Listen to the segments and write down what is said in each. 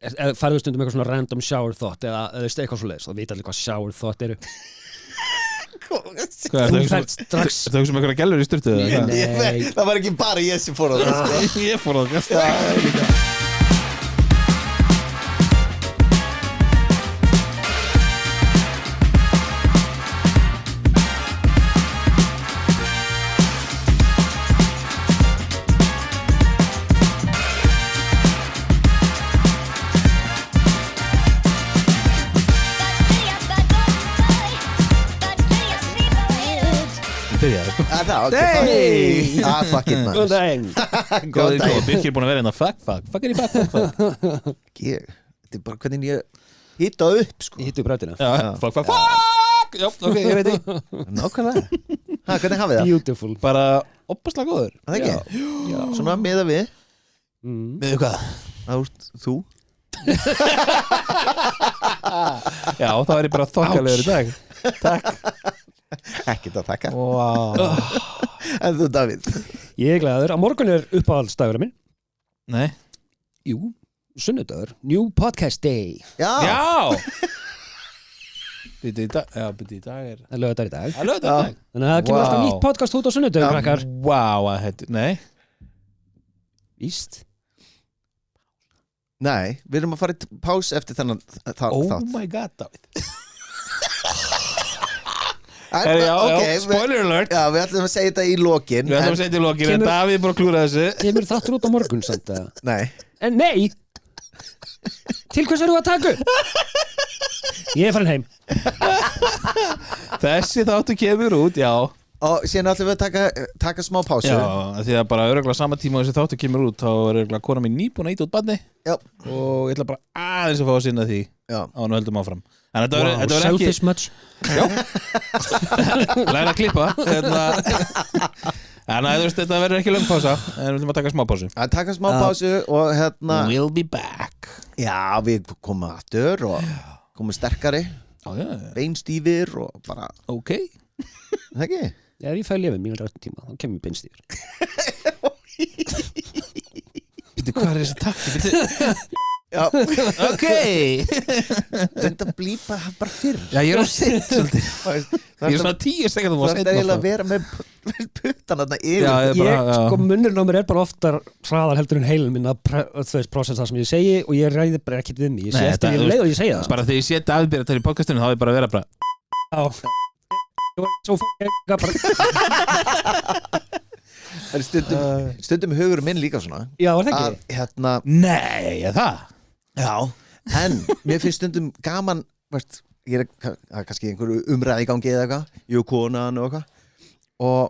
farðu stundum eitthvað svona random shower thought eða eitthvað svo leiðis, þá veit allir hvað shower thought eru. Hvað er það strax sem einhverja gælur í sturtu? Nei, Það var ekki bara ég sem fór á það Ég fór á það Hey! Fuck it man góðan daginn. Góðan daginn Birkir er búin að vera hérna fuck er í fuck Þetta er bara hvernig ég hita upp sko. Ég hittu brautina. Já, fuck Já, ok, ég veit því Nákvæmlega Hvernig hafið það? Beautiful. Bara opaslega góður Það ekki? Já. Svona miða við Með hvað? Þú Já, þá er ég bara þokkalegur í dag Takk Ekkert að þakka wow. En þú Davíð Ég er glaður. Á morgun er uppáhaldsdagurinn minn. Nei Jú, sunnudagur. New podcast day. Já Býtu í dag er Það er lögadagur í dag. Það lögðu dag Þannig að það kemur alltaf Vá. nýtt podcast út á sunnudagum, krakkar. Wow, nei Víst. Nei, við erum að fara í pás eftir þennan Oh þátt my god, David já, spoiler alert Já, við ætlum að segja þetta í lokin Við ætlum að segja til lokin En Kemur- Davíð er bara að klúra þessu Kemur þáttur út á morgun samt að. Nei En nei. Til hvers erum við að taka upp? Ég er farin heim. Þessi þáttu kemur út, já Og síðan ætlum við að taka smá pásu Já, því að bara öruglega sama tíma og þessi þáttu kemur út þá er öruglega kona mín nýbúin að íta út barni Já. og ég ætla bara aðeins að fá að sinna því Já. á hann og höldum áfram En þetta Wow, verður ekki selfish much. læra að klippa En þú veist, þetta verður ekki löng pása en við ætlum að taka smá pásu Að taka smá pásu og We'll be back Já, við komum aftur og komum sterkari Já, beinstífir og bara ok Það ekki? Ef ég fæ lifið mjög rættum tíma, þá kemur beinstífur. Býttu, hvað er þessi takki? Já, Ok þetta blípa bara fyrr Já, ég er á sitt svolítið Ég er svona 10 sekundum Það er eiginlega að vera með puttan þarna yfir Já, Sko, munnurinn á mér er bara oftar hraðar heldur en heilin minn að processa það sem ég segi og ég ræði bara ekkert við mig. Ég sé Nei, eftir þetta- ég leið og ég segi það. Bara þegar ég sé Davíð byrja að tala í podcastinu þá er bara að vera bara Já. Ég var svo bara. En stundum hugur minn líka svona Já, var það að ekki? Nei, er það? Já, en mér finnst stundum gaman veist, ég er kannski einhverju umræði í gangi eða eitthvað, ég og konan og eitthvað og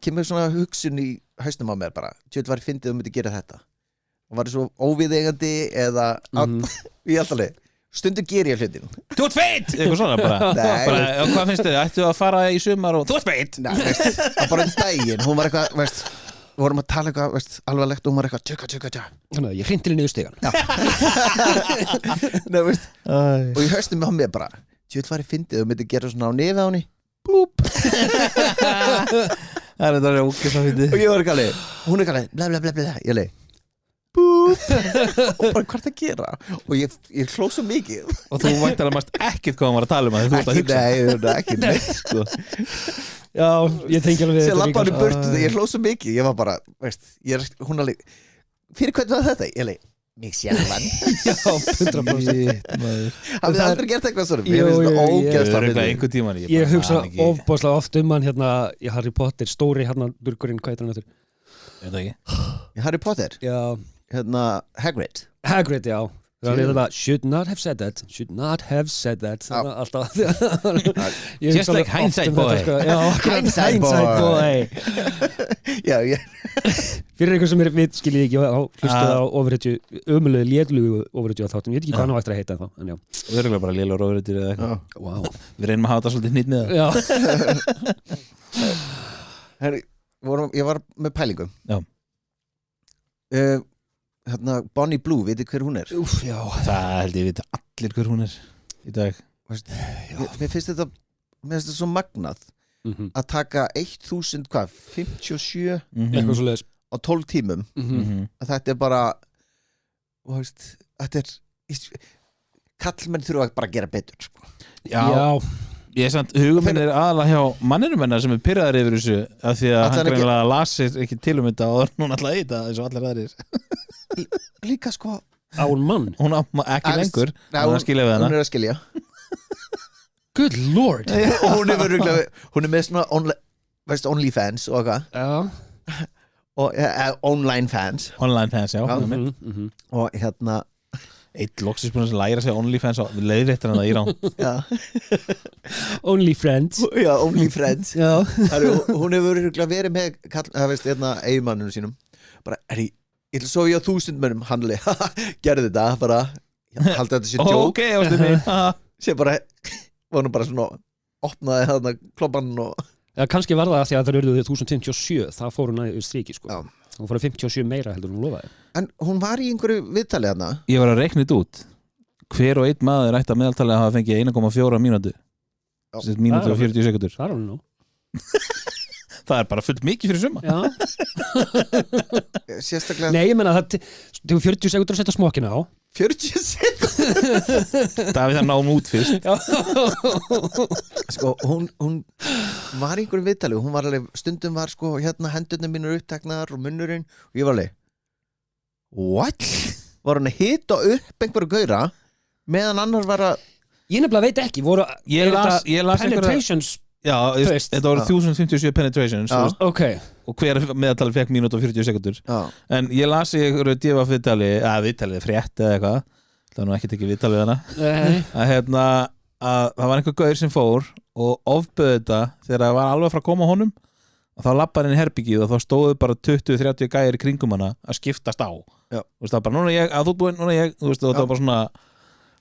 kemur svona hugsun í hausnum á mér bara, tjótt var fyndið myndi gera þetta og var það svo óviðeigandi eða í alltaf leið stundum ger ég hlutin Þú ert feit! Eitthvað svona bara Nei, Bara, hvað finnst þið? Ættu að fara í sumar og þú ert feit! Nei, veist, það bara daginn, hún var eitthvað veist, við vorum að tala eitthvað veist, alvarlegt og hún var eitthvað tjöka Þannig að ég hrinti henni niður stigan. Nei, veist, og ég haustum með mér bara tjótt var fyndið og myndi gera svona á nefið á henni blúp Það er þetta ógeðslega fyndið og ég var ekki alveg, hún er ekki alveg bla bla bla bla, ég leið búp og bara hvað það gera og ég hló svo mikið Og þú væntar að mást ekkert hvað hann var að tala um að þú ert að hugsa ekki neitt sko Já, ég tengi alveg við sér þetta lappa hann í líka. burtu þegar ég hló svo mikið ég var bara, veist, hún alveg fyrir hvernig var þetta? Ég leið, mig sjálfan Já, 100%. hafið þið aldrei gert eitthvað svona? Jú, Mér finnst jú, það ég- ógeðslega Öruglega fyndið. einhver tíman Ég hugsa ofbáslega oft um hann hérna í Harry Potter, stóri hérna durkurinn, hvað heitir hann eftir? Ég veit ekki Harry Potter, Já, Hagrid Hagrid, já. Það er þetta, should not have said that, should not have said that. Já. Alltaf. Just like hindsight boy. Já, Hindsight hindsight boy. já, Fyrir einhver sem við skiljið ekki á hlustuð á ofurhetju, ömulegu létlugu ofurhetju á þáttum, ég veit ekki hvað hann á eftir að heita þá, en já. Öruglega bara lélur ofurreitir eða eitthvað Wow. Við reynum að hafa þetta svolítið hnýtt með Já. Herri, ég var með pælingum Já. Bonnie Blue, veitir hver hún er? Úf, já. Það held ég vita allir hver hún er í dag Mér finnst þetta svo magnað að taka 1057 Eitthvað svo leiðis. á 12 tímum að þetta er bara þú veist, þetta er kallmenn þurfa bara að gera betur sko. Já, ég er samt hugum minn aðalega hjá manninum hennar sem pirraður yfir þessu af því að hann greinilega lasir ekki til þetta og hún alltaf eita eins og allir aðrir líka sko Á hún mann? hún á ekki lengur, hún að skilja við hana hún að skilja Good lord hún er með svona OnlyFans og eitthvað og online fans online fans, já og hérna eitt loksis búin að læra sig OnlyFans og leiðréttir hann það í rán Only friends já, OnlyFriends Já hún hefur verið með eiginmanninu sínum bara, ég ætla að sofa ég á 1000 mönnum Hanli, gerði þetta bara haldi þetta sér djók ok, ástu mig sem bara, var nú bara svona opnaði þarna klobban og kannski var það að því að það eru 1057 það fór hún að striki sko Já. hún fór að 57 meira heldur hún lofaði en hún var í einhverju viðtali þarna ég var að reikna þetta út hver og einn maður ætti að meðaltali að hafa fengið 1,4 mínútu mínútu og 40 sekundur það er hún nú það er bara fullt mikið fyrir summa sérstaklega nei, ég menna það tegur 40 sekundur að setja smokkina á 40 sekúndur það við það náum út fyrst sko, hún var í einhverju viðtali hún var alveg, stundum var sko hérna hendurnar mínur uppteknar og munnurinn og ég var alveg what? Var hann að hita upp einhverju gaura meðan annar var að ég nefnilega veit ekki voru ég las penetrations já, þetta voru 1057 penetrations okay. og hver meðaltali fekk mínútu og 40 sekundur en ég las í einhverju djöfa viðtalið frétt eða eitthvað það var nú ekki tekið viðtalið hana að það var einhver gaur sem fór og ofböði þetta þegar það var alveg frá að koma honum og þá lappa hann inn í herbyggið og þá stóðu bara 20-30 gæir í kringum hana að skiptast á þú veist það bara, núna ég, að þú búinn, núna ég þú veist það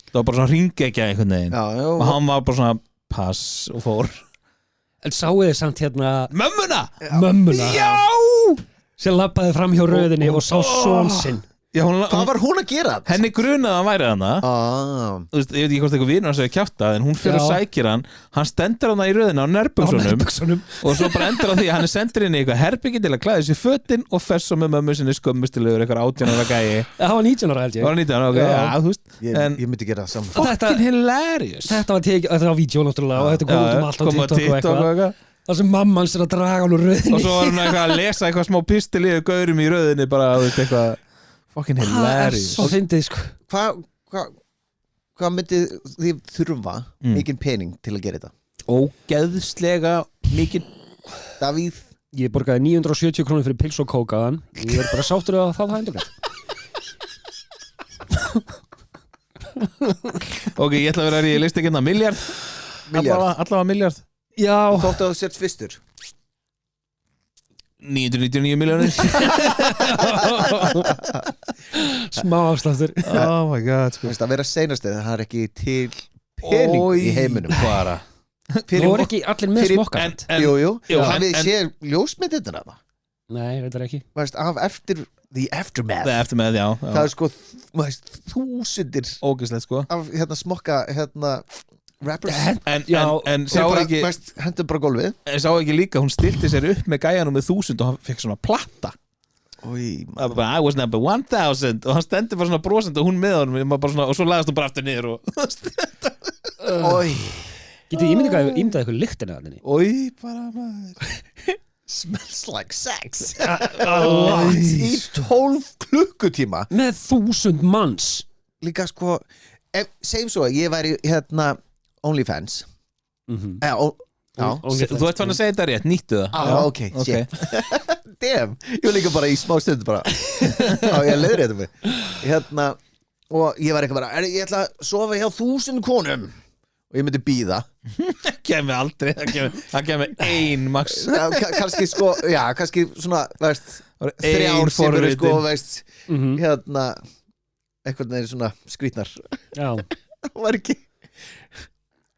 var bara svona hringekja einhvern veginn og hann var bara svona pass og fór en sáu þið samt hérna mömmuna já sem lappaði fram hjá röðinni og sá són sinn hvað var hún að gera? henni grunaði að hann væri hana þú veist, ég veit ekki hvort eitthvað vinur hans hefur kjátt en hún fyrir að sækja hann stendur hana í röðina á nærbuksunum og svo bara endur á því að hann er sendur inn í eitthvað herbyggi til að klæða sér fötin og fer svo með mömmu sinni skömmustilegur eitthvað 18 ára gæi það var 19 ára held ég það var 19 ára, ok, já, þú veist ég myndi gera það saman fucking hilarious þetta var vídeo náttúrulega og þetta kom allt á TikTok og eitthvað það sem mamma hans að draga hann úr röðinni og svo var hann eitthvað að lesa eitthvað smá pistil í gaurum í röðinni bara, þú veist, eitthvað fucking hilarious svo fyndið sko hvað myndi þið þurfa mikinn pening til að gera þetta? Ógeðslega mikinn Davíð ég borgaði 970 krónur fyrir pils og kókaðan ég er bara sáttur að það endur ok, ég ætla að vera að ég listi ekki hérna miljard allavega miljard já þóttu að þú sért fyrstur 999 miljónir smá afsláttur oh my god sko. að vera seinastið, það er ekki til pening í heiminum bara það voru ekki allir með smokkand jú, hafið séð ljósmyndirnar af það? nei, veit það ekki af eftir the aftermath já það er sko þúsundir ógeðslegt sko af smokka rappers en sá ekki hendur bara gólfið en sá ekki líka, hún stilti sér upp með gæjanum með 1000 og hann fekk svona platta I was number 1000 og hann stendur bara svona brosandi og hún með honum og svo lagast hún bara aftur niður getur ímyndað eitthvað lyktina bara maður smells like sex í 12 klukkutíma með 1000 manns líka sko segjum svo að ég væri OnlyFans þú ert fann að segja þetta rétt, nýttu það ok, shit damn, ég var líka bara í smá stund bara ég leiður þetta mig og ég var eitthvað bara ég ætla að sofa hjá 1000 konum og ég myndi bíða það kemur aldrei, það kemur ein max kannski sko, já, kannski svona þrjár sem eru sko eitthvað neður svona skrítnar það var ekki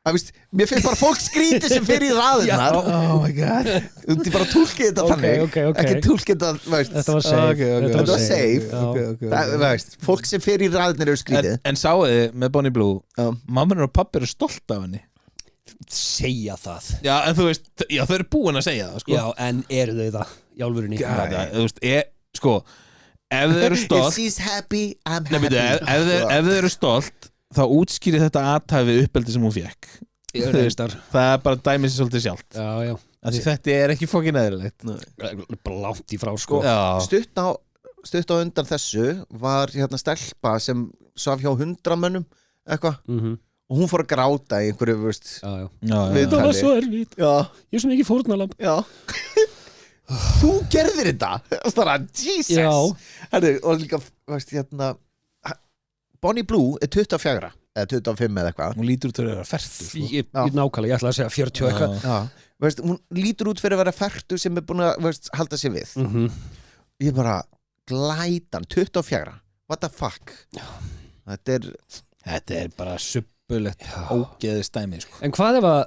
mér finnst bara fólk skrítið sem fyrir í raðunar oh my god þú bara tólkið þetta þannig ekki tólkið þetta þetta var safe fólk sem fyrir í raðunar eru skrítið en sáu þið með Bonnie Blue mamma og pappi eru stolt af henni segja það já en þú veist, já þau eru búin að segja það sko. já en eru þau það í álfurinni þú veist, sko ef þið eru If stolt she's happy, I'm Nei, happy ef þið eru stolt þá útskýri þetta athæfi uppeldi sem hún fékk það er bara dæmið sér svolítið sjálft Já Því þetta er ekki fokkin eðlilegt Bara langt í frá sko stutt á undan þessu var hérna stelpa sem svaf hjá 100 mönnum eitthvað og hún fór að gráta í einhverju viðtali. Það var svo erfitt Já. Ég er svo mikið fórnalamb Já Þú gerðir þetta bara, Jesus Herru, og líka, hérna Bonnie Blue er 24 eða 25 eða eitthvað Hún lítur út fyrir að vera fertur Ég nákvæmlega, ég ætla að segja 40 eitthvað Já, veist, hún lítur út fyrir að vera fertur sem er búin að halda sér við Ég bara, glætan 24, what the fuck Þetta er bara subbulegt ógeðist dæmi sko. En hvað ef að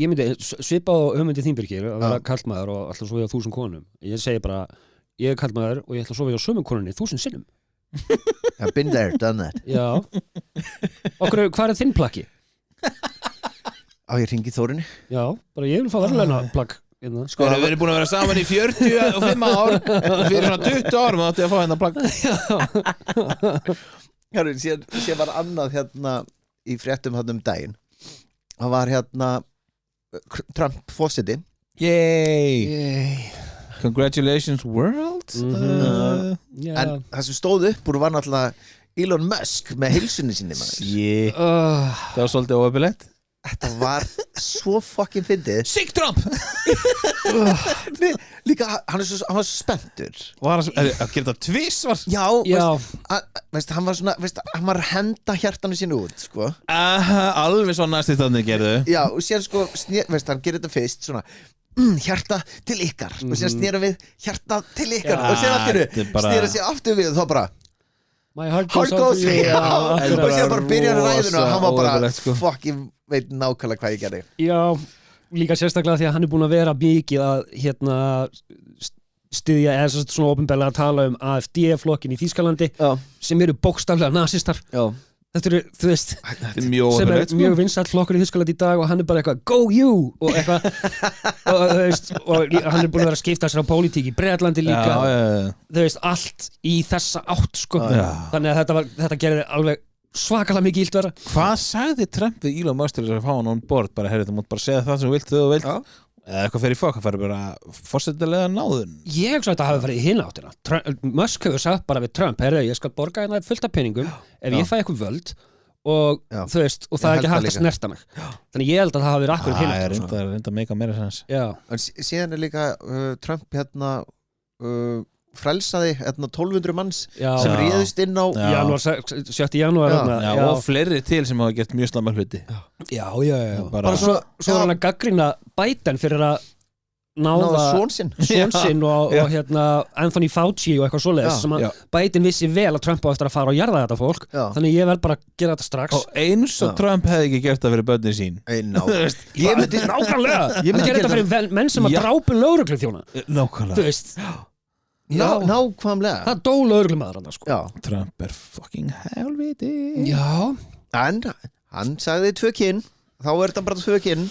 ég myndi svipa á hugmyndi Þínbyrgir að vera kallmaður og alltaf sofa hjá 1000 konum Ég segi bara, ég er kallmaður og ég ætla að sofa hjá sömu konunni 1000 sinnum I've been there, done that Já Hvað er þinn plaggi? Á ég hringi Þórinni Já, bara ég vil fá verðlauna plagg Sko, við erum búin að vera saman í 45 ár og fyrir svona 20 árum þá ætti ég að fá hérna plagg Herru, sér var annað hérna í fréttum hann daginn það var hérna Trump fósiti Yay Congratulations world En það sem stóð upp úr var náttúrulega Elon Musk með heilsunni sinni Það var svolítið óöfilegt Þetta var svo fucking fyndið Sick Trump Líka, hann var svo spenntur Var að gera þetta tvisvar Já, veist, hann var svona hann var að henda hjartanu sínu út sko. Alveg svo næst í þannig gerðu Já, og sér sko, hann gerir þetta fyrst svona hjarta til ykkar og sér snýra við hjarta til ykkar og sér allir snýra sér aftur við og þá bara My heart goes out to you og sér bara byrjar ræðinu og hann var bara sko. fuck, ég veit nákvæmlega hvað ég gerði Já, líka sérstaklega því að hann er búin að vera mikið að styðja eða svona opinberlega að tala AfD-flokkin í Þýskalandi sem eru bókstaflega nasistar Þetta eru, þú veist, sem er mjög vinsæll flokkur í Þýskalandi í dag og hann er bara eitthvað, go you og eitthvað og þú veist, og hann er búin að vera að skipta sér á pólitík í Bretlandi líka þú veist, allt í þessa átt sko, þannig að þetta gerði alveg svakalega mikið illt vera Hvað sagði Trump við Elon Musk til að fá hann on board bara, herri, þú mútt bara segja það sem þú vilt þegar þú vilt eða eitthvað fyrir fokk, það færi bara forsetilega náðun Ég hugsa að þetta hafi farið í hina áttina Musk hefur sagt bara við Trump herri, ég skal borga hérna fullt af peningum ef ég fæ eitthvað völd og þú veist, og það er ekki hægt að snerta mig þannig ég held að það hafi verið akkur hina áttina Það er reynda meika meira sens En síðan er líka Trump hérna frelsaði 1200 manns sem réðust inn á 7. janúar og fleiri til sem hafa gert mjög slamma hluti bara svo var hann að gaggrina Biden fyrir að náða svon sinn og hérna Anthony Fauci og eitthvað svoleiðis sem að Biden vissi vel að Trump á eftir að fara og jarða þetta fólk þannig ég verð bara að gera þetta strax og eins og Trump hefði ekki gert það fyrir börnin sín ég myndi nákvæmlega gera þetta fyrir menn sem að drápu lögregluþjóna nákvæmlega þú veist nákvæmlega það dó lögreglumaður hann sko Trump er fucking helviti en hann sagði 2 kyn þá er þetta bara 2 kyn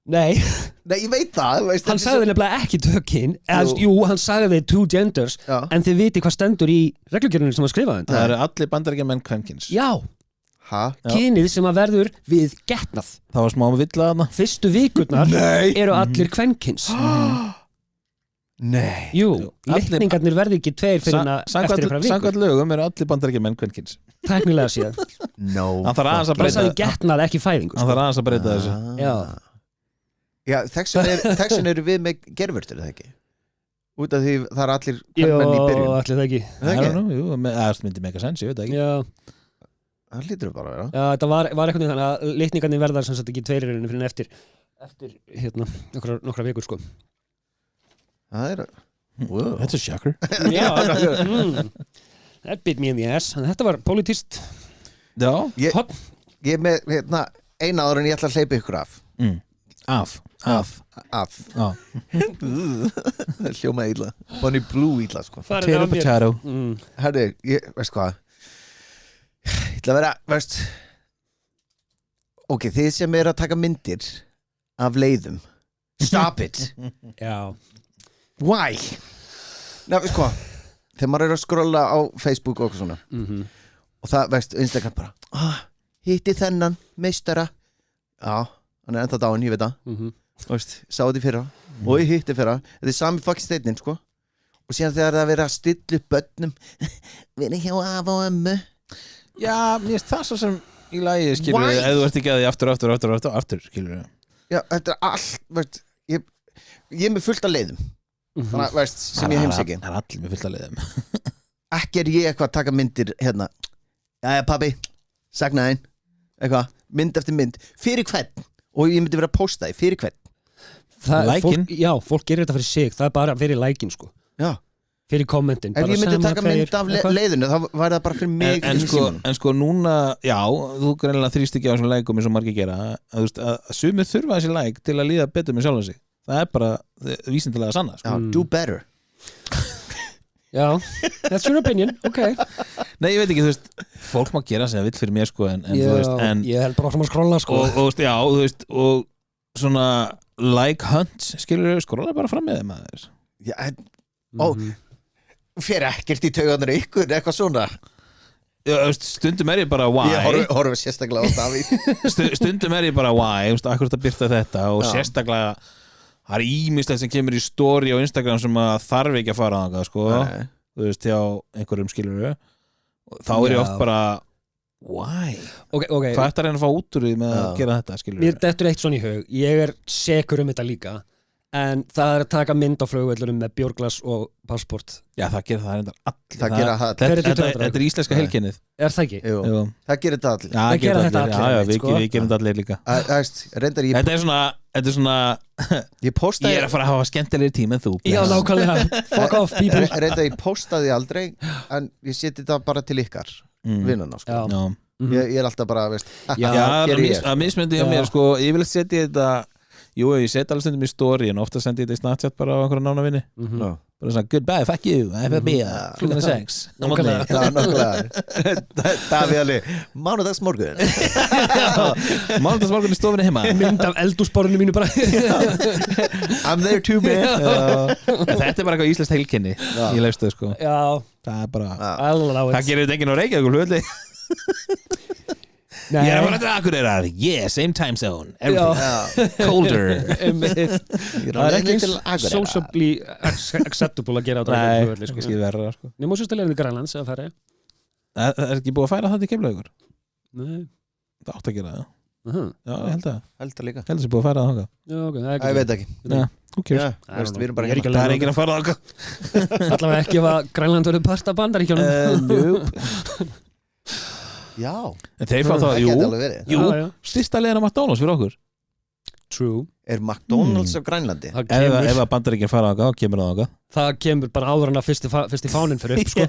Nei, ég veit það hann sagði nefnilega ekki 2 kyn jú, hann sagði 2 genders en þið viti hvað stendur í reglugerðinu sem að skrifa það eru allir bandaríkjamenn kvenkins já, kynið sem að verður við getnað það var smá villa þarna fyrstu vikurnar eru allir kvenkins Nei Jú, litningarnir verði ekki 2 fyrir hana eftir ykkur vikur Samkvæmt lögum eru allir bandaríkjamenn kvenkins Tæknilega síðan Hann þarf aðeins að breyta hann sagði getnað ekki fæðingu Hann þarf aðeins að breyta þessu Já, þessum eru við með gervörtur, eða ekki? Út af því það er allir kvenmenn í byrjun Jó, allir það ekki Það myndi mega sens, ég veit ekki Það lítur bara að vera Já, þetta var eitthvað þannig að litningarnir verðar sem sagt ekki 2 fyrir eftir hérna, nokkra vikur sko Það er That's a shocker That bit me in the ass Þetta var politist Já Ég er með eina áður en ég ætla að hleypa ykkur af Af Hljómaði illa Bonnie Blue illa sko Potato Herri, veist hvað Ég ætla að vera, veist Ok, þið sem er að taka myndir af leiðum Stop it Já Why? Ná, veist hvað þegar maður að skrolla á Facebook og svona og það, veist, Instagram bara hitti þennan meistara já, hann ennþá dáinn, ég veit það veist, sá þetta í fyrra og ég hitti fyrra, þetta sami fucking steininn, sko og síðan þegar það verið að stilla upp börnum verið hjá af og ömmu já, mér finnst það svo sem í lagi, skilur við, ef þú ert ekki að því aftur, skilur við já, þetta allt, veist ég er með fullt af leiðum þannig að, veist, sem ég heimsæki það allir með fullt af leiðum ekki ég eitthvað að taka myndir hérna, jæja pabbi sagnaðinn, eitthvað mynd eftir mynd, fyrir hvern og ég myndi vera að posta því, fyrir hvern fólk, já, fólk gerir þetta fyrir sig það bara fyrir lækin, sko já fyrir kommentin ef ég myndi taka mynd af leiðinu þá var það bara fyrir mig en sko núna, já, þú greinlega þrýst ekki á þessum lækum eins og margir gera að sumir þurfa þessi læk til að líða betur með sjálf sig, það er bara vísindilega sanna, sko. do better já, that's your opinion, ok nei, ég veit ekki, þú veist, fólk má gera sem það vill fyrir mér, sko, en já, þú veist, en ég held bara áfram að skrolla, sko og já, þú veist, og svona like hunts, skilur við, skrolla bara fram með þeim aðeins já, fyrir ekkert í tauganar ykkur, eitthvað svona já, stundum er ég bara why ég horfa sérstaklega á Davíð stundum er ég bara why, akkur þetta byrta þetta og sérstaklega það er ímislegt sem kemur í story á Instagram sem að þarf ekki að fara á það, sko þú veist, hjá einhverjum, skilur við þá er ég oft bara why? Okay. Hvað er þetta að reyna að fá út úr því með að gera þetta, skilur við? Mér dettur eitt svona í hug, ég er sekur þetta líka en það er að taka mynd á flugvöllunum með bjórglas og passport já, það gerir það reyndar allir það gera það þetta er íslenska heilkennið er það ekki? Jú. Það gerir þetta allir það gera þetta allir við gerum þetta allir líka reyndar þetta er svona ég er að fara að hafa skemmtilegri tíma en þú já, nákvæmlega, fuck off people reyndar ég postaði aldrei en ég seti þetta bara til ykkar vinnana, sko ég er alltaf bara, veist að mismyndi hjá mér, sko, ég vil setja þetta jú, ég set alveg stundum í story en ofta sendi ég þetta í Snapchat bara á einhverja nánavinni bara svona, goodbye, fuck you FFB, klukkan 6 Davíð alveg mánudagsmorgun mánudagsmorgun í stofinni heima mynd af eldúsborðinu mínu bara I'm there too, man þetta er bara eitthvað íslenskt heilkenni í leifstöðu, sko já, það er bara það gerir þetta enginn á Reykjavík hlutli ég er að fara til Akureyrar, same time zone everything, colder það er ekki socially acceptable að gera á Reykjavík, sko, verra, sko. Nefnum sérstæðlega í Grænlands að fara það er ekki búið að færa það til Keflavíkur nei, það átt að gera það já, ég held að líka held að það er búið að færa það ég veit ekki það er enginn að fara það allavega ekki ef að Grænland verður part af Bandaríkjunum já en þeir fá það, jú styrsta leiðin að McDonalds fyrir okkur true er McDonalds á Grænlandi ef að Bandaríkinn fara á það kemur bara áður en að fyrsti fáninn fyrir upp, sko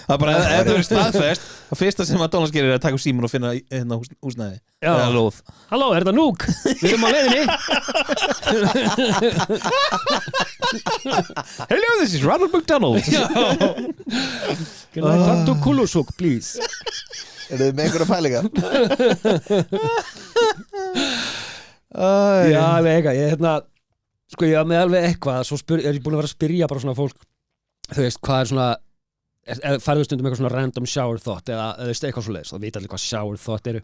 það er bara, ef það verður staðfest það fyrsta sem McDonalds gerir er að taka síman og finna hérna húsnæði eða lóð halló, er þetta núk? Við erum á leiðinni hello, this is Ronald McDonald can I talk to Kulusuk, please er þið með einhverja pælingar? já, alveg eitthvað ég sko, ég haf með alveg eitthvað svo er ég búin að vera að spyrja bara svona fólk þú veist, hvað er svona farðu stundum eitthvað svona random shower thought eða eitthvað svo leiðis, þá veit allir hvað shower thought eru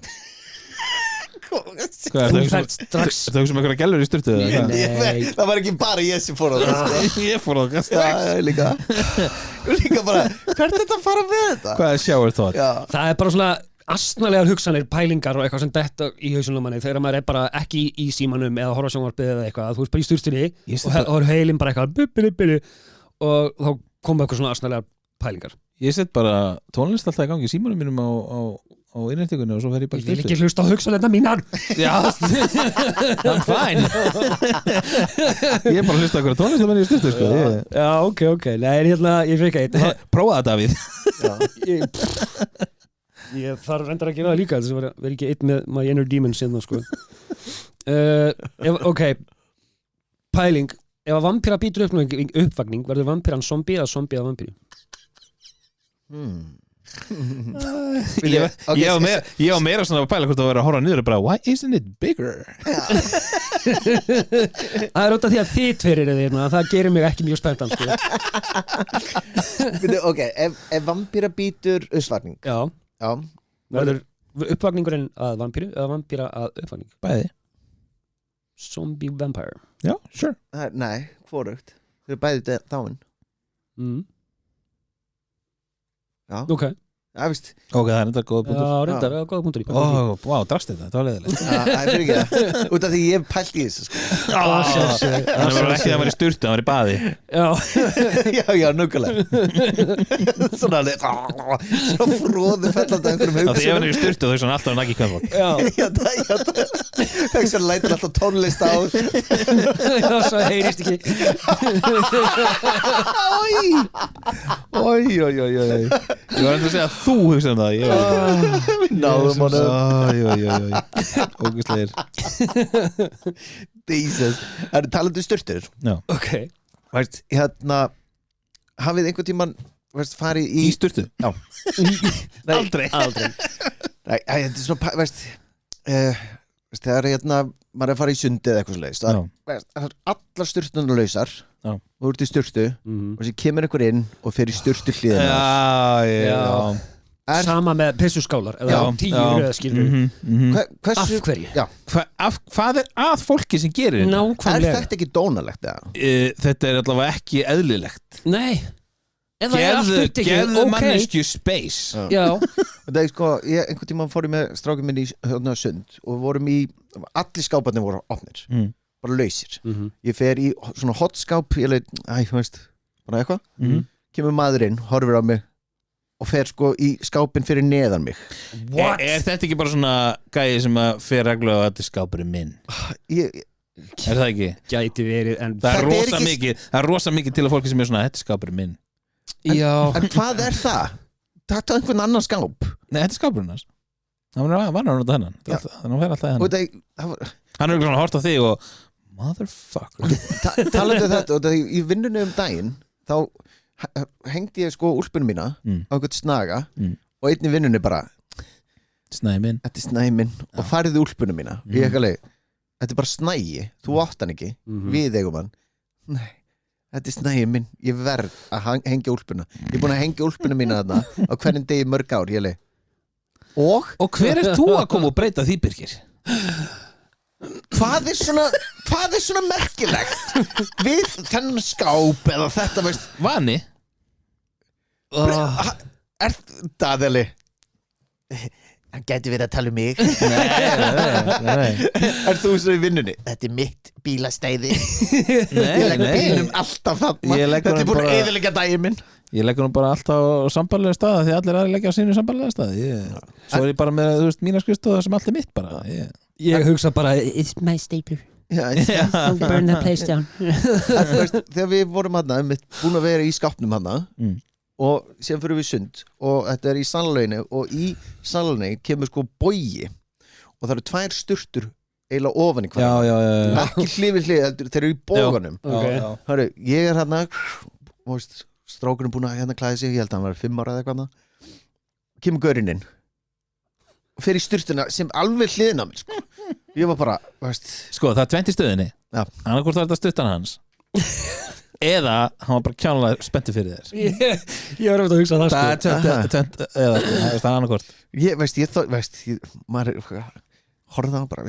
þú fært strax er það sem einhverja gælur í styrtu? Nei, það var ekki bara ég sem fór á það ég fór á það strax líka bara, hvert er þetta að fara með þetta? hvað er shower thought? það er bara svona astnalegar hugsanir, pælingar og eitthvað sem detta í hausunum manni þegar maður er bara ekki í símanum eða horfa sjónvarpið eða eitthvað, þú veist bara í sturtunni og heilin bara eitthvað og þá koma eitthvað svona astnalegar pælingar. Ég set bara tónlist alltaf í gangi í símanum mínum á innrættingunni og svo fer ég bara ég vil ekki hlusta á hugsanirna mínar. Já, I'm fine. Ég er bara að hlusta á hverja tónlist að menn í styrtu, sko. Já, ok, nei, ég fyrir ekki eitt. Prófa það, Davíð. Ég þarf reyndar að gera það líka þess að vera ekki eitt með my inner demons hérna, sko. Ok, pæling. Ef að vampíra býtur uppvagning, verður vampíran zombie eða zombie eða vampíri? Ég á meira svona að pæla hvort það verður að horfa niður og bara why isn't it bigger? Það út af því að þið tverir þérna, það gerir mig ekki mjög spenntan sko. Ok, ef vampíra býtur uppvakning Já. Verður uppvakningurinn að vampíru eða vampíra að uppvakning? Bæði. Zombie vampire. Já, sure. Nei, hvorugt Þau bæði dáin Já Ok. Já, víst Ok, það er þetta góða punktur. Já, reyndar, góða punktur í. Vá, drast þetta var leiðilegt. Það fyrir ekki það Út af því ég hef pælt í þessu sko. Það var ekki að vera í sturtu, það var í baði. Já, núkulega Svona Svo fróðu fellandi einhverjum Það því ef hann hugsunum er í sturtu þá er hann alltaf nakið kvenfólk. Þegar svo lætur alltaf tónlist á Já, svo heyrist ekki. Oj Ég var endur að segja að þú hugsaði það. Við náðum honum Ógæslegir. Jesus Það eru talandi sturtur Já. Ok. Vært, hafið einhvern tímann farið í sturtu? Já Aldrei. Nei, þetta er svona þegar maður er að fara í sundi eða eitthvað svoleiðis það er allar sturtunar lausar og þú ert í sturtu og þessi kemur einhver inn og fer í sturtu hliðina Já. Sama með pissuskálar eða 10 röð skilur. Hversu, Af hverju? Já. Hvað er að fólki sem gerir þetta? Nákvæmlega. Er þetta ekki dónalegt eða? Þetta er allavega ekki eðlilegt. Nei. Eða er allt upptekið, Gefðu ok. manneskju space. Já. Það er sko, einhvern tímann fór ég með strákum minn í sund og vorum í allir skáparnir voru opnir bara lausir ég fer í svona hotskáp ég leið, bara eitthvað kemur maðurinn, horfir á mig og fer sko í skápinn fyrir neðan mig. What? Er þetta ekki bara svona gæði sem að fer reglulega að þetta skápurinn minn? Er það ekki? Gæti verið en það er rosa mikið til að fólki sem er svona þetta skápurinn minn. Já. En hvað er það? Takk einhvern annan skáp. Nei, þetta er skápurinn hans. Hann var að nota hennan. Þannig að hann fer alltaf hennan. Hann er svona hort á þig og motherfucker. Talandi þetta og í vinnunni daginn þá hengdi ég sko úlpunum mína á einhvern snaga og einn í vinnunni bara snæmin. Þetta er snæmin og fariði úlpunum mína ég ekki alveg, þetta er bara snægi þú átt hann ekki, við eigum hann nei, þetta er snægi minn ég verð að hengja úlpuna ég er búin að hengja úlpunum mína þarna á hvernig degi mörg ár ég leið og hver er þú að koma og breyta því Birgir? Hvað er svona merkilegt við þennan skáp eða þetta veist Vani? Er Daðeli hann gæti verið að tala um mig Nei. Er þú svo í vinnunni? Þetta er mitt bílastæði ég legg bílum alltaf þarna þetta er búin að eyðileggja daginn minn ég leggur nú bara alltaf á sambarlega staða því allir aðrir leggja á sínu sambarlega staði svo er ég bara með mína skrifstofa sem allt er mitt bara ég hugsa bara it's my stapler I'll burn that place down þegar við vorum búin að vera í skápnum og síðan fyrir við sund og þetta er í Sannlauginu og í Sannlauginu kemur sko bogi og það eru 2 sturtur eiginlega ofan í hverju ekki hlið við hlið, þeir eru í boganum Hörru, ég er strákurinn búin að klæða sig ég held að hann var 5 ára eða eitthvað kemur gaurinn inn og fer í sturtuna sem alveg hliðin á mér ég var bara sko það er 20 stöðinni annarkvort var þetta stuttan hans eða hann var bara kjánulega spenntur fyrir þér ég var eftir að hugsa það sko eða það er annarkvort ég maður horfði á bara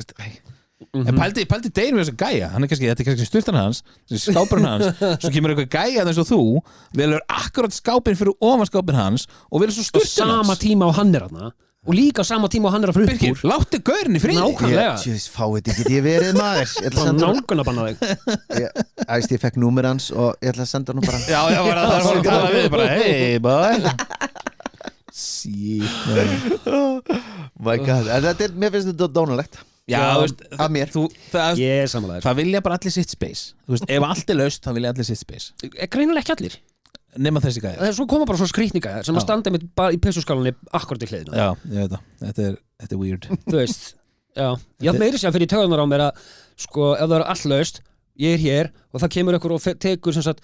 en pældi deginum við þessu gæja þetta er kannski stuttan hans skápurinn hans, svo kemur eitthvað gæja eins og þú velur akkurat skápinn fyrir ofan skápinn hans og velur svo stuttan hans sama tíma á hann er hann og líka á sama tíma á hann er að fyrir Birgir, láttu gaurinn í friði nákvæmlega fáið ekki, ég verið maður nálgun að banna þig ég fekk númer hans og ég ætla að senda hann bara já, það var að tala við bara hey boy my god, mér finnst þetta dónalegt já, af mér ég er samanlega það vilja bara allir sitt space ef allt er laust, þá vilja allir sitt space greinilega ekki allir nema þessi gæði það er svo koma bara svo skrýtninga sem að standa með bara í pissuskálanni akkurat í hliðina já, ég veit það, þetta er weird þú veist, já ég haf meiri sér fyrir tögunar á mér að sko, ef það eru all laust, ég er hér og það kemur ykkur og tekur sem sagt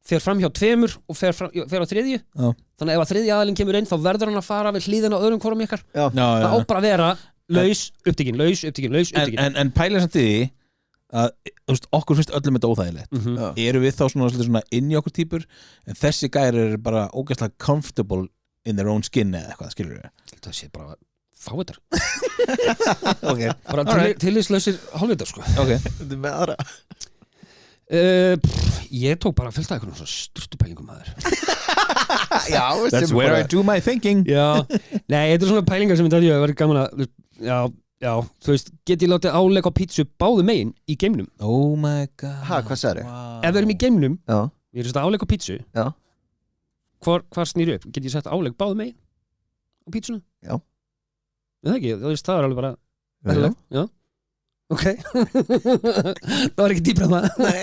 fer fram hjá 2 og fer á 3 þannig ef að 3. aðilinn kemur inn þá verður hann að fara við hliðina á öðrum hvorum ykkar það á bara að vera laus upptekinn en pæla samt í því að okkur finnst öllum þetta óþægilegt eru við þá svona inn í okkur típur en þessi gæri eru bara ógeðslega comfortable in their own skin eða eitthvað, skilur við það sé bara fávitar okay. bara tilvíslausir hálfvitar sko okay. Þetta með aðra ég tók bara fullt af eitthvað svona sturtupælingum maður Já, that's where I do my thinking Já, nei, þetta svona pælingar sem ég verið gaman að Já, þú veist, get ég látið álegg á pítsu báðu megin í geimnum Oh my god Hvað sagði? Wow. Ef við erum í geimnum, Já. ég er álegg á pítsu Hvar snýr upp? Get ég sett álegg báðu megin á pítsuna? Já. Það ekki, þú veist, það er alveg bara verðileg, já Ok Það var ekki dýpra það Nei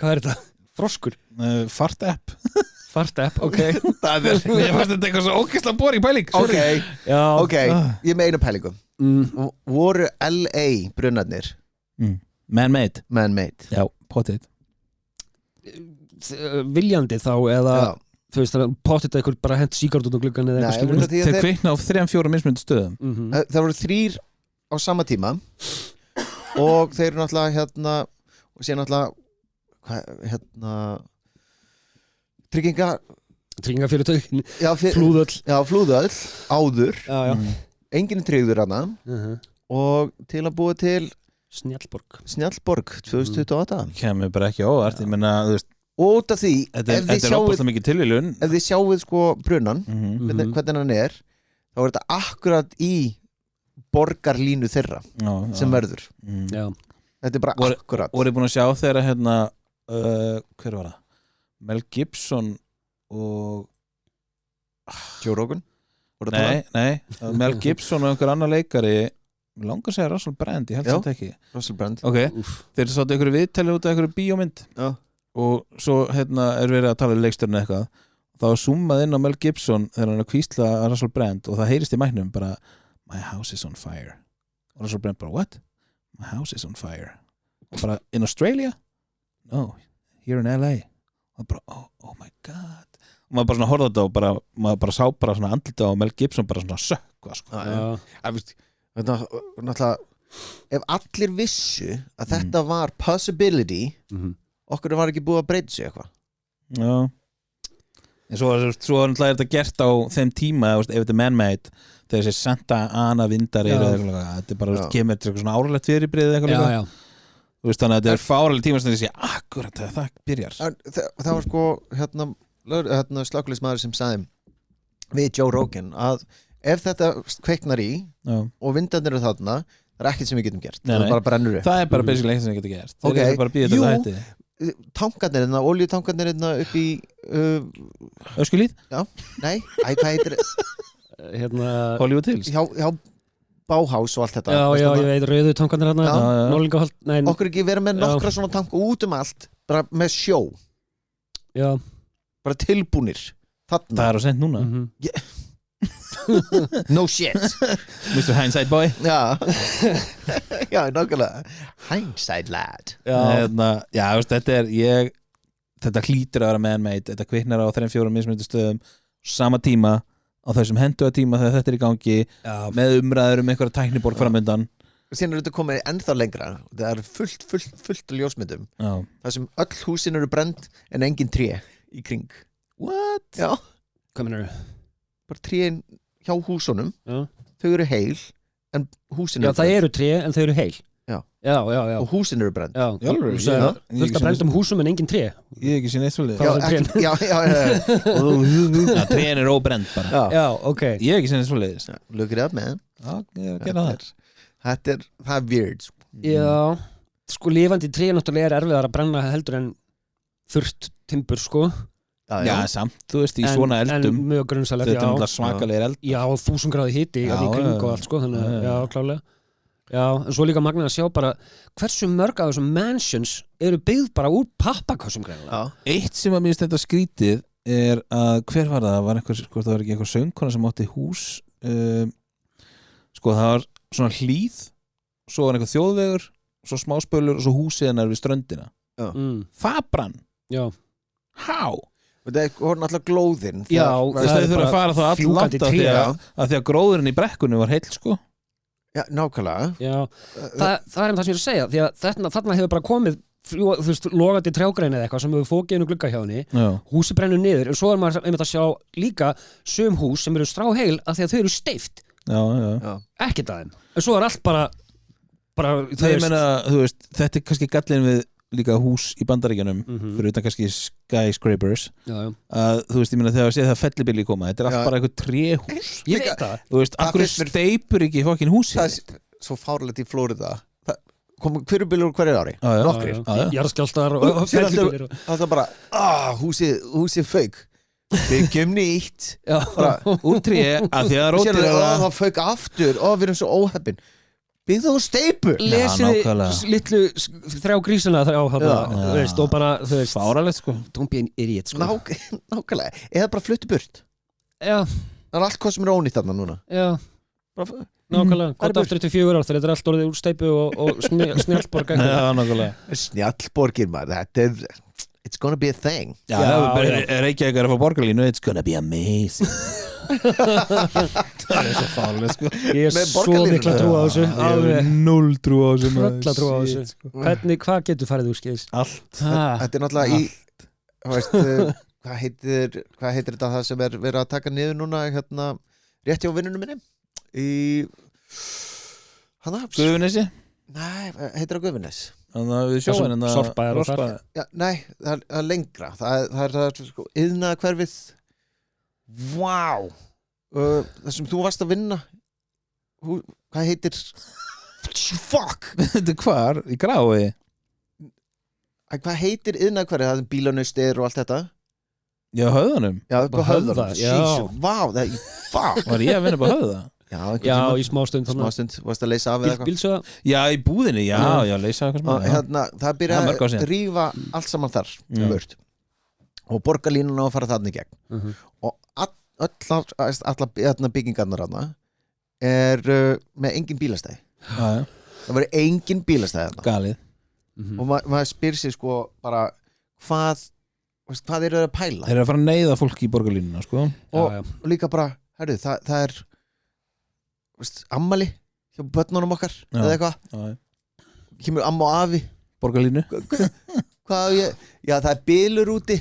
Hvað er þetta? Froskur? Fart-app Fart-app, ok Það er, ég fannst þetta eitthvað svo ógeðslega boring pæling Ok, ég meina pælingum Voru LA brunnarnir Man-made Já, potið Viljandi þá eða þú veist, potið eitthvað bara hent sígart út á gluggan eða eitthvað Þeir kvikna á 3-4 mismunandi stöðum Það voru 3 á sama tíma og þeir eru náttúrulega og sér náttúrulega Tryggingafyrirtækin Flúðöll áður enginn tryggður hana og til að búa til Snjallborg 2028 kemur bara ekki óvart, ég menna þú veist út af því þetta er óbúslega mikið tilviljun ef þið sjáuð sko brunnan hvernig hann er þá er þetta akkurat í borgarlínu þeirra sem verður þetta er bara akkurat voru búin að sjá þegar hver var það? Mel Gibson og Joe Rogan? Nei, Mel Gibson og einhver annar leikari langar að segja Russell Brand, ég held þetta ekki Russell Brand þeir sáttu einhverju viðtali út af einhverju bíómynd og svo er verið að tala í leikstjórnu eitthvað þá zoomað inn á Mel Gibson þegar hann kvísla Russell Brand og það heyrist í mæknum bara my house is on fire og Russell Brand bara what? My house is on fire og bara in Australia? No, here in LA og bara oh my god og maður bara svona horfði á þetta og maður bara sá bara svona andlita á Mel Gibson bara svona sökva sko. Náttúrulega ef allir vissu að þetta var possibility okkur var ekki búið að breyta sig eitthvað en svo er þetta gert á þeim tíma ef þetta er man-made þegar þessi Santa Ana vindar þetta er bara kemur eitthvað svona áralegt fyrirbrigði eitthvað þannig að þetta er fáraleg tíma sem þessi akkurat þegar það byrjar það var sko slökkviliðsmaður sem sagði við Joe Rogan að ef þetta kveiknar í og vindarnir eru þarna það er ekkert sem við getum gert það bara brennur upp það er bara basically ekkert sem við getum gert þeir eru bara að býða þetta hætti tankarnir, oljutankarnir upp í Öskulíð? Já, nei, hvað heitir Hollywood Hills hjá Bauhaus og allt þetta Já, ég veit, rauðu tankarnir hérna okkur ekki vera með nokkra svona tank út allt, bara með sjó Já bara tilbúnir þarna það er á sent núna no shit Mr. Hindsight boy já, nákvæmlega Hindsight lad þetta hlýtur að vera man-made þetta kviknar á 3-4 mismunandi stöðum sama tíma á þessum henduga tíma þegar þetta er í gangi með umræður einhverja tækniborg framöndan síðan er þetta komið ennþá lengra það er fullt ljósmyndum þar sem öll húsin eru brend en engin tré í kring What? Já Hvað mennur þau? Bara trén hjá húsunum þau eru heil en húsin eru það eru tré en þau eru heil Já og húsin eru brend fullt að brendum húsum en engin tré Ég hef ekki sín eitt svolítið Trén er óbrend bara Já, ok Ég hef ekki sín eitt svolítið Look it up man það er weird Já, sko lifandi tré náttúrulega er erfiðar að brenna heldur en þurrt timbur sko Já, samt, þú veist, í svona eldum en mjög grunnsalegt þetta er svakalegir eld Já, 1000 gráði hiti í kring og allt sko þannig, já, klálega Já, en svo líka magnað að sjá bara hversu mörg af þessum mansions eru byggð bara úr pappakössum greinilega Eitt sem að mér finnst þetta skrítið er að hver var það? Það var ekki eitthvað söngkona sem átti hús sko, það var svona hlíð svo var eitthvað þjóðvegur svo smáspölur og svo húsið hennar við ströndina Það brann Já How? Það er náttúrulega glóðin. Já, það þurfa að fara þá all langt að því að gróðurinn í brekkunni var heill sko. Já, nákvæmlega. Já, það er það sem ég er að segja, því að þarna hefur bara komið þú veist, logandi trjágrein eða eitthvað sem hefur fókið inn glugga hjá henni, húsi brennur niður og svo er maður einmitt að sjá líka sum hús sem eru stráheil af því að þau eru steypt ekkert að þeim, en svo er allt bara þú veist, þetta er kannski gallin við líka hús í Bandaríkjunum fyrir utan kannski skyscrapers að þú veist, ég meina þegar að segja það fellibili koma, þetta er allt bara eitthvað tréhús ég veit það, þú veist, akkur steipur ekki fokkin húsi það er svo fárlegt í Flórida hverju bílur hverju ári nokkrir jarðskjálftar og fellibilir það er bara, húsið fauk byggjum nýtt úr tré að því að rótir það fauk aftur og við erum svo óheppin byggðu þú steipu lesiði litlu þrjá grísuna og bara fáralegt sko don't be an idiot sko nákvæmlega, eða bara fluttu burt það er allt hvað sem er ónýtt þarna núna nákvæmlega, hvað aftur til 4 ár þegar þetta er allt orðið úr steipu og snjallborg snjallborgir maður, þetta er it's gonna be a thing Reykjavík er að fá borgarlínu, it's gonna be amazing það er svo fárlega sko ég er svo mikla trú á þessu alveg 0 trú á þessu mikla trú á þessu hvað getur farið úr skeiðis? Allt þetta er náttúrulega í hvað heitir þetta það sem er verið að taka niður núna hérna rétt hjá vinnunum minni í Gufunesi? Nei, heitir það Gufunes Þannig að við sjóin Sorpa og þar Nei, það er lengra það er sko, iðnaðarhverfið það sem þú varst að vinna hvað heitir fuck þetta er hvar? Í Grái? Hvað heitir iðnaðarhverfið? Það er bílanustir og allt þetta Já, Höfðunum? Já, upp á Höfðunum Var ég að vinna upp á Höfða? Já, í smástund varst að leysa af eða eitthvað Já, í búðinni, já, leysa eitthvað smá hérna, það byrja að rífa allt saman þar og borgarlínuna og fara þarna í gegn og alla byggingarnar þarna er með engin bílastæði það var engin bílastæði þarna galið og maður spyr sig sko bara hvað eru það að pæla þeir eru að fara að neyða fólk í borgarlínuna sko og líka bara, herru, það er ammali hjá börnunum okkar eða eitthvað kemur amma og afi borgarlínu já það er bylur úti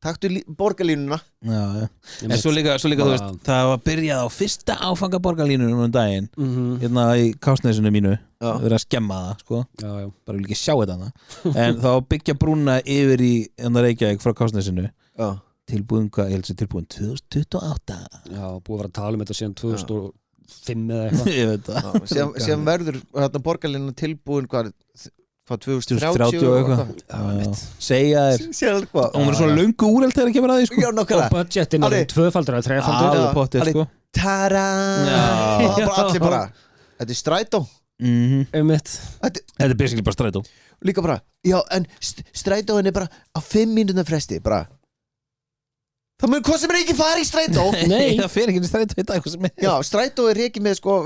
taktu borgarlínuna en svo líka þú veist það var byrjað á fyrsta áfanga borgarlínunum um daginn hérna í Kársnesinu mínu það verið að skemma það sko bara vil ekki sjá þetta en þá byggja brúna yfir í Reykjavík frá Kársnesinu tilbúin 2028 já búið að vera að tala um þetta síðan 2005 eða eitthvað ég veit það sem verður borgarlínan tilbúin hvað 2030 og eitthvað segja þér og hún er svona löngu úreld þegar það kemur að því sko og budgetin er tvöfaldur eða þrefaldur tada og allir bara þetta er strætó þetta er basically bara strætó líka bara já en strætóin er bara á 5 mínútur fresti bara það mun hvað sem er ekki fara í strætó nei það fer ekki í strætó í dag já strætó er ekki með sko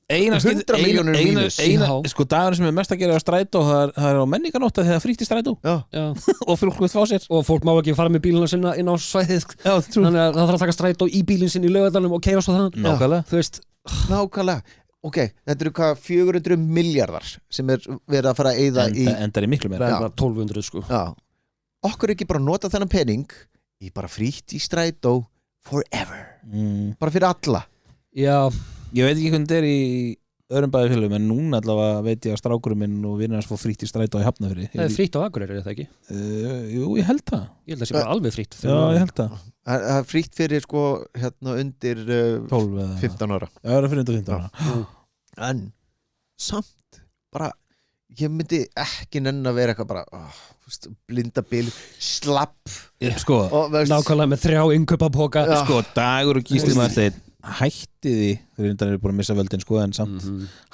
100 miljónir mínus sko dagur sem er mest að gera á strætó það er á menninganótt þegar það frítt í strætó og fólk vil fá sér og fólk má ekki fara með bíluna sinna inn á svæðið þannig að það þarf að taka strætó í bílinn sinn í Laugardalnum og keyra svo þannig nákvæmlega ok, þetta eru hvað 400 miljardar sem er verið að fara að eyða í endar í miklu meira 1200 sko okkur ekki bara nota þennan pening í bara frítt í strætó forever bara fyrir alla já ég veit ekki hvernig þetta er í öðrum bæjarfélögum en núna allavega veit ég að strákurinn minn og vinnar hans fór frítt í strætó í Hafnarfirði það er frítt á Akureyri, er það ekki? Jú, ég held það ég held að það sé bara alveg frítt já, ég held það það er frítt fyrir sko hérna undir 12 eða 15 ára já, það er fyrir undir 15 ára en samt bara ég myndi ekki nenn að vera eitthvað bara blindabil, slapp sko, nákvæmlega með 3 innkaupapoka sko, Dagur og Gísli Marteinn hættiði, þeir eru búin að missa völdin sko, en samt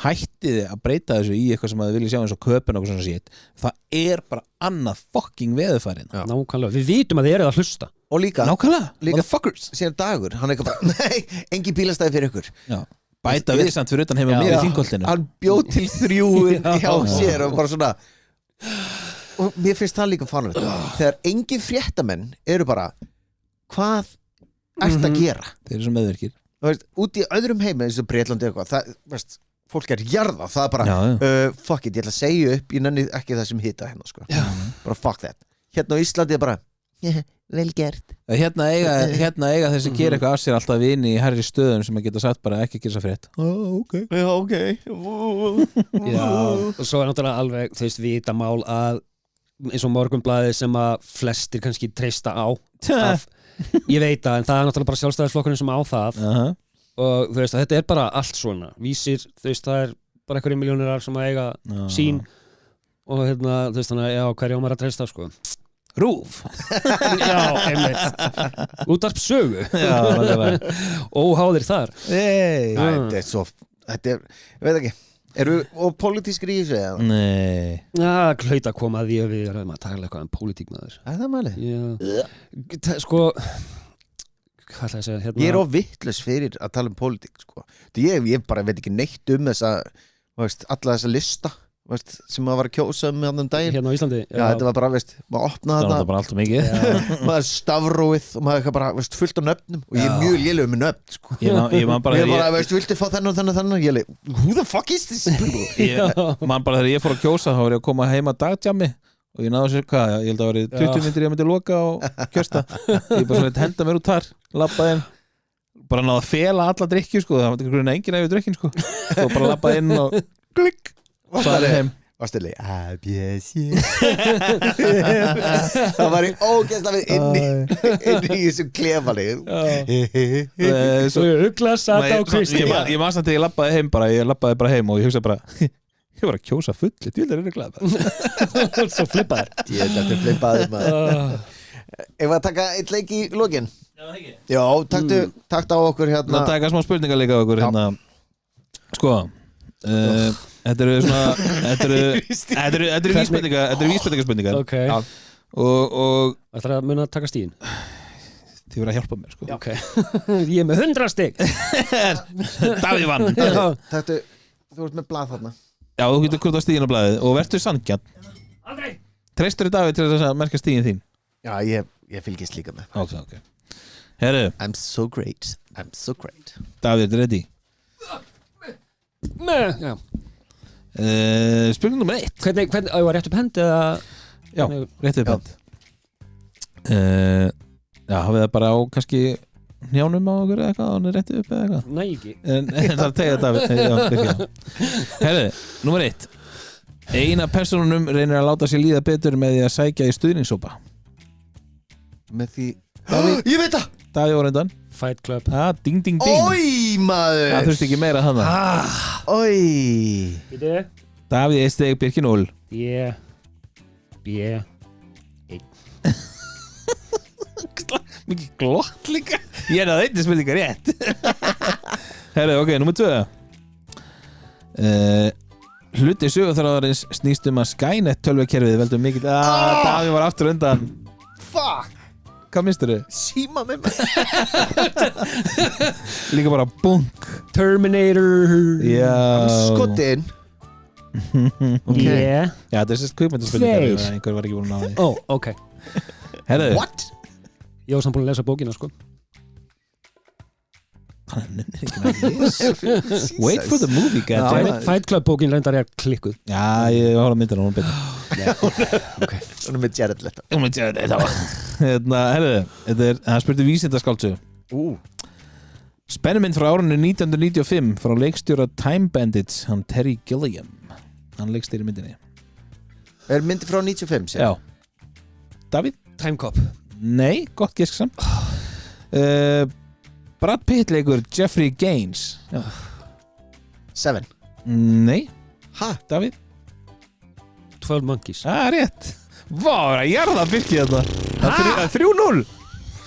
hættiði að breyta þessu í eitthvað sem að þið vilja sjá eins og köpun og svona shit, það er bara annað fucking veðurfærin nákvæmlega, við vitum að þið eru að hlusta og líka, motherfuckers síðan Dagur, hann er eitthvað bara, nei, engin bílastæði fyrir ykkur bæta við samt fyrir utan heima mér í þingoltinu hann bjóð til 3 hjá sér og bara svona og mér finnst það líka farlegt þegar engin fréttamenn eru bara hvað ert að gera? Þeir eru sem meðverkir. Þú veist, út í öðrum heimi eins og Breitlandi eitthvað, það, veist, fólk jarða, það er bara fuck it, ég ætla að segja upp, ég nenni ekki það sem hita hérna, sko. Bara fuck that. Hérna á Íslandi er bara vel gert. Hérna eiga þessi gera eitthvað af sér alltaf vini í hærri stöðum sem að geta sagt bara ekki gera þess að frétt. Ok. Já, og svo er náttúrulega alveg, þú veist, vita mál að eins og Morgunblaðið sem að flestir kannski treysta á ég veit það, en það er náttúrulega bara Sjálfstæðisflokkurinn sem á það og þú veist að þetta er bara allt svona vísir, þú veist það er bara einhverjum milljónirar sem að eiga sín og hérna, þú veist þannig að já, hverju á maður að treysta sko RÚV já, einmitt Útvarp Sögu óháðir þar þetta er svo, þetta er, ég veit ekki eru og pólitískir í þessu eða? Nei hlaut að koma að því að við erum að tala eitthvað pólitík maður það málið? Já, sko hvað ætla ég að segja hérna... Ég er of vitlaus fyrir að tala pólitík sko. Ég bara veit ekki neitt þessa alla þessa lista sem maður var að kjósa með hann daginn hérna á Íslandi þetta var bara, maður opnaði það var bara allt mikið maður stafróið og maður bara, fullt á nöfnum og ég er mjög lélegur með nöfn sko. ég man bara, viltu fá þennan ég leik, who the fuck is this man bara þegar ég fór að kjósa þá var ég að koma heima að dagjami og ég náðu sér hvað, ég held að það var 20 myndir ég myndi loka og kjösta ég bara svona henda mér út þar, labbaði inn bara náðu að fela alla drikki sko, það var ekki grunna enginn yfir drikkin sko og bara labbaði inn og klikk Svarið heim Varstu leik það var ég ógeðslega við inni í þessum klefali svo ég ruggla satt á Kristi ég man samt að ég labbaði heim bara ég labbaði bara heim og ég hugsaði bara ég var að kjósa fulli, djúlega er rugglaði svo flippaður þetta flippaður maður ef að taka eitt leik í lokin já, taktu á okkur hérna það taka smá spurningar líka á okkur hérna sko þetta eru svona þetta eru vísbendingarspurningar okay. og ætlar að muna að taka stíðin þið verða að hjálpa mér sko okay. ég er með 100 stig Davíð vann þú ert með blað þarna já, þú getur hvort á stíðin á blaðið og verður sanngjarn aldrei treystur í Davíð til þess að merka stíðin þín já, ég fylgist líka með ok herru I'm so great Davíð, er ready? já spurning nummer 1 hvernig á ég var rétt upp hend eða já, rétt upp hend já, hafið það bara á kannski njánum á okkur eða eitthvað hann er rétt upp eða eitthvað nei ekki en það er að tegja þetta herru, nummer 1 eina personunum reynir að láta sér líða betur með því að sækja í stuðningshópa með því ég veit það Davíð var undan Fight Club ding ding ding oi maður það þurfti ekki meira hann oi Davíð 1 stig, Birkir 0 B 1 mikið glott líka ég er að einnig spurningar rétt herru, ok, nummer 2 hluti sögurþráðarins snýst að Skynet tölvukerfið veldur mikið Davíð var aftur undan fuck hvað mistur þið? síma með mig líka bara bunk Terminator já skotin okay. já, þetta er sérst kvikmyndaspurningar ef einhver var ekki búin að ná því ok herru what? ég var samt búin að lesa bókina sko hann nefnir ekki með wait for the movie Fight Club bókin reyndar er klikkuð já, ég var að mynda hún betur ok, hún er með Jared Leto herru, það spurði vísindaskáldsögu spennumynd frá árinu 1995 frá leikstjóra Time Bandits hann Terry Gilliam hann leikstýri myndinni er myndi frá 95 já Davíð? Time Cop nei, gott gisk samt Brad Pitt leikur Jeffrey Gaines 7 nei, Davíð? 12 Monkeys rétt vá, að jarða Birkir þetta það er 3-0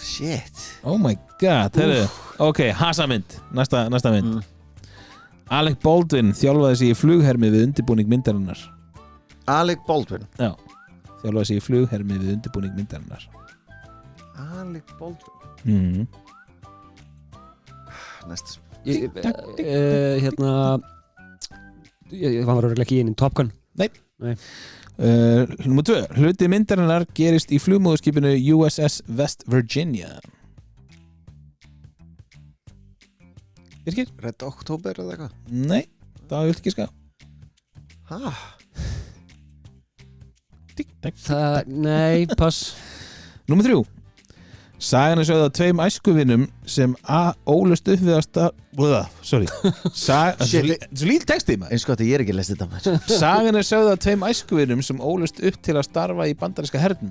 shit oh my god, herru ok, hasamynd, næsta mynd Alec Baldwin þjálfaði sig í flughermi við undirbúning myndarinnar Alec Baldwin já, þjálfaði sig í flughermi við undirbúning myndarinnar Alec Baldwin næsta hérna ég var örugglega ekki inn í Top Gun nei. Númer 2 hluti myndarinnar gerist í flugmóðurskipinu USS West Virginia Birkir? Red October eða eitthvað? Nei, það vil ekki ska Nei, pass. Númer 3. Sagan sögð af tveim æskuvinum sem ólust upp við að svo líl textið maður. Eins gott að ég ekki lesið þetta maður. Sagan sögð af tveim æskuvinum sem ólust upp til að starfa í bandaríska hernum.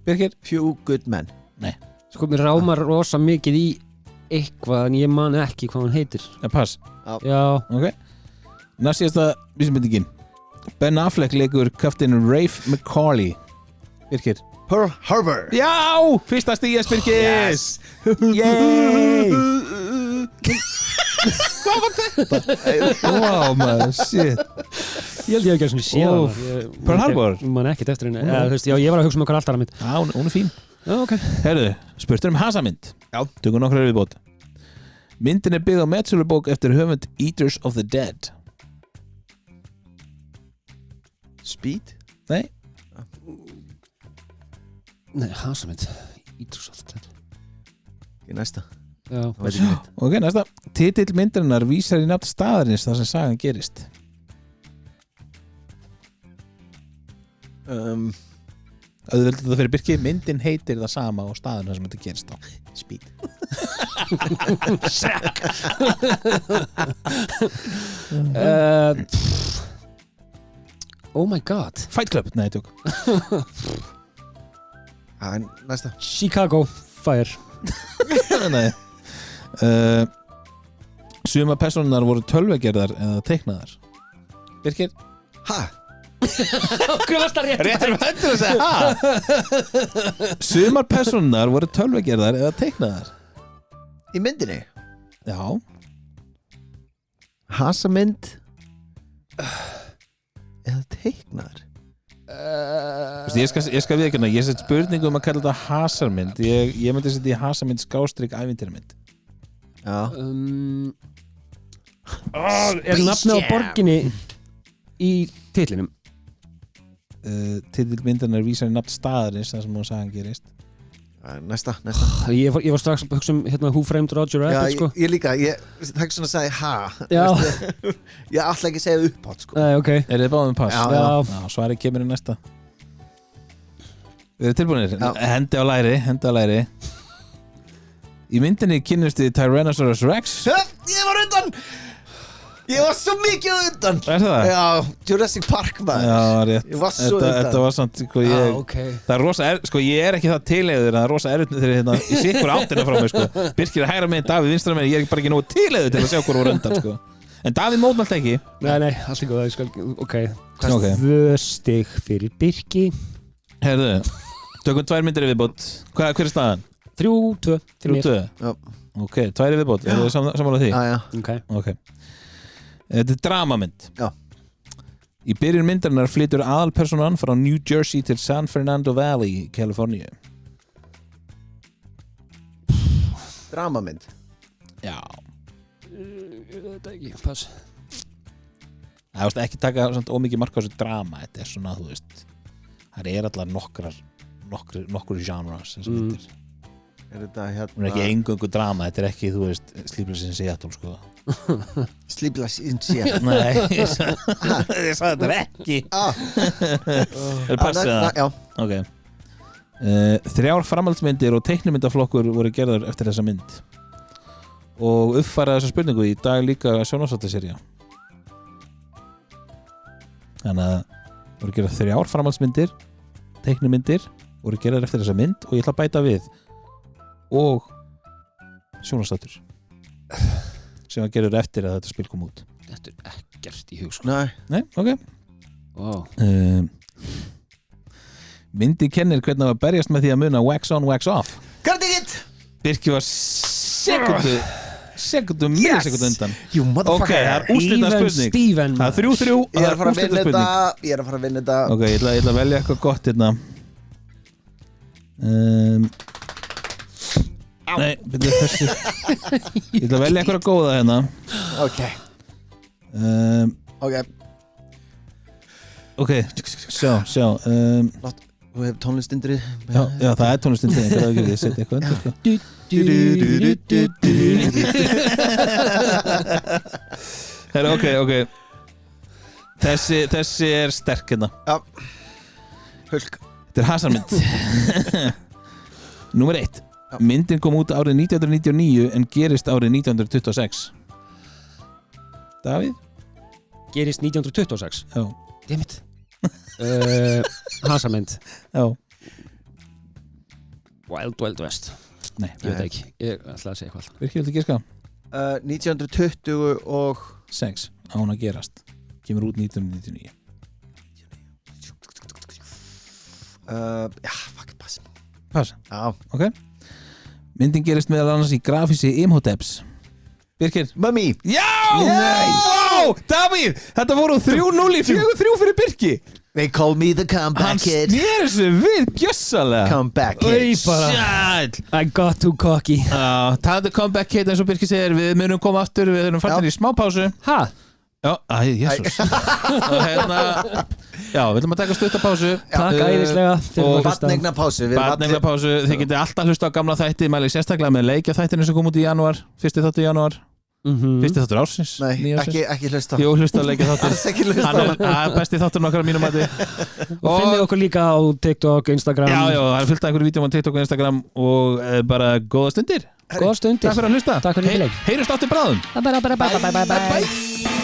Birkir? Few Good Men. Nei. Sko, mér rámar rosa mikið í eitthvað en ég man ekki hvað hann heitir. Pass. Já. Ok. Næst síðasta vísbendingin. Ben Affleck leikur kaftinn Rafe McCauley. Birkir? Pearl Harbor. Já! Fyrsta stíðas Birkir. Yes. Yay! Hvað var þetta? Wow, man, shit. Ég held ég ekki að séð hana. Pearl Harbor? Man ekkert eftir henni. Já, ég var að hugsa okkar alltaf mynd. Já, hún fín. Já, ok. Herðu, spurtur hasamynd. Já. Tökum nokkrar viðbót. Myndin byggð á metsölubók eftir höfund Eaters of the Dead. Speed? Nei. Nei, hasamynd. Eaters of the Dead. Í næsta. Já. Ok, næsta. Titill myndarinnar vísar í nafn staðarins þar sem sagan gerist. Auðvitað þetta fyrir Birki, myndin heitir það sama og staðurinn þar sem þetta gerist á. Speed. Oh my god. Fight Club, nei, tjók. Næsta. Chicago Fire. Nei. Suma persónunar voru tölvugerðar eða teiknaðar. Birkir? Ha? Hvað varst það rétt? Réttur að segja ha? Sumar persónunar voru tölvugerðar eða teiknaðar. Í myndinni? Já. Hasamynd eða teiknaðar? Ég skal viðurkenna, ég set spurningu að kalla þetta hasarmynd. Ég myndi setja í hasamynd _ævintýramynd. Já. Er nafni á borginni í titlinum? Titillmyndarnar vísar í nafn staðarins þar sem hún sagan gerist. Næsta. Ég var strax að hugsa Who Framed Roger Rabbit, sko. Ég líka, það er svona að segja ha. Já. Ég ætla ekki að segja upphátt, sko. Nei, ok. Er þið báðum pass? Já. Svarið kemur í næsta. Við erum tilbúinir. Hendi á læri. Í myndinni kynnumst við Tyrannosaurus Rex. Ég var undan! Ég var svo mikið undan. Er það? Já, Jurassic Park, maður. Já, rétt. Ég var svo undan. Þetta var samt, sko, okay. Það er rosa ég er ekki það tileiður, það er rosa erfitt þegar ég sé ykkur áttina frá mig, sko. Birkir er hægra megin, Davíð vinstra megin, ég er bara ekki nógu tileiður til að sjá hvor voru undan, sko. En Davíð mótmælt ekki. Nei, allt í góða, ok. Tvö stig fyrir Birki. Herðu, tökum 2 myndir í viðbót. Hver er staðan? 3-2 fyrir mér. 3-2? Ok, 2 í viðbót, er þið sammála því? Já. Ok. Þetta er dramamynd. Já. Í byrjun myndarinnar flytur aðalpersonan frá New Jersey til San Fernando Valley, Kaliforníu. Dramamynd. Já. Þetta ekki, pass. Það er ekki taka ómikið mark á þessu drama. Þetta er svona, þú veist, það er allar nokkur genres þessar myndir. Er þetta hérna? Hún er ekki eingöngu drama, þetta er ekki, þú veist, Sleepless in Seattle, sko. Sleepless in Seattle. Nei, ég sagði þetta ekki. Er passið það? Já. Ok. 3 framhaldsmyndir og teiknimyndaflokkur voru gerðar eftir þessa mynd. Og uppfæra þessa spurningu í dag líka sjónvarpsþáttasería. Þannig að voru gerðar 3 framhaldsmyndir, teiknimyndir voru gerðar eftir þessa mynd og ég ætla að bæta við og sjónvarpsþáttur sem að gerður eftir að þetta spil kom út. Þetta er ekkert í hug, sko. Nei, ok. Wow. Myndi kennir hvernig það var berjast með því að muna wax on, wax off. Kartingit! Birki var sekundu undan. You motherfucker. Ok, það er úrslitað spurning. Steven. Það er 3-3 og það er úrslitað spurning. Ég er að fara að vinna þetta. Ok, ég ætla að velja eitthvað gott hérna. Nei, byrju þessu. Ég ætla að velja eitthvað góða hérna. Ok. Ok, sjá. Þú hefur tónlistindri Já, það tónlistindri Það er ekki við, setja eitthvað undir Ok Þessi er sterk hérna Já Hulk Þetta er hasarmynd Númer 1 Myndin kom út árið 1999 en gerist árið 1926 Davíð? Gerist 1926? Já Dammit Hasarmynd Já Wild West Nei, ég veit ekki, ég ætla að segja eitthvað Virkið viltu giska? 1920 og 6 á hún að gerast kemur út 1999 Já, fuck, pass Pass? Já Ok Myndin gerist meðal annars í grafísi Imhoteps Birkir Mummy Já! Wow! Davíð, þetta voru 3-0 í 4-3 fyrir Birki They call me the comeback kid Hann snýr þessu við gjössalega Comeback kid Sæl I got too cocky Talandi comeback kid eins og Birkir segir við munum koma aftur, við erum farnir í smá pásu Ha? Já, jésús Og hérna Já, við ætlum að taka stuttapásu Takk æðislega Barnegnapásu Barnegnapásu, þið getið alltaf hlusta á gamla þætti mæli sérstaklega með leikjaþættinu sem kom út í janúar fyrsti þáttur í janúar fyrsti þáttur ársins Nei, ekki hlusta Jú, hlusta á leikjaþáttur Alls ekki hlusta Hann er besti þátturinn okkar á mínum mati Og finnið okkur líka á TikTok, Instagram Já, það er fullt af einhverju vídeum á TikTok og Instagram og bara góða stundir Góða stundir Takk fyrir að hlusta Takk fyrir Heyrjumst áttur bráðum Bye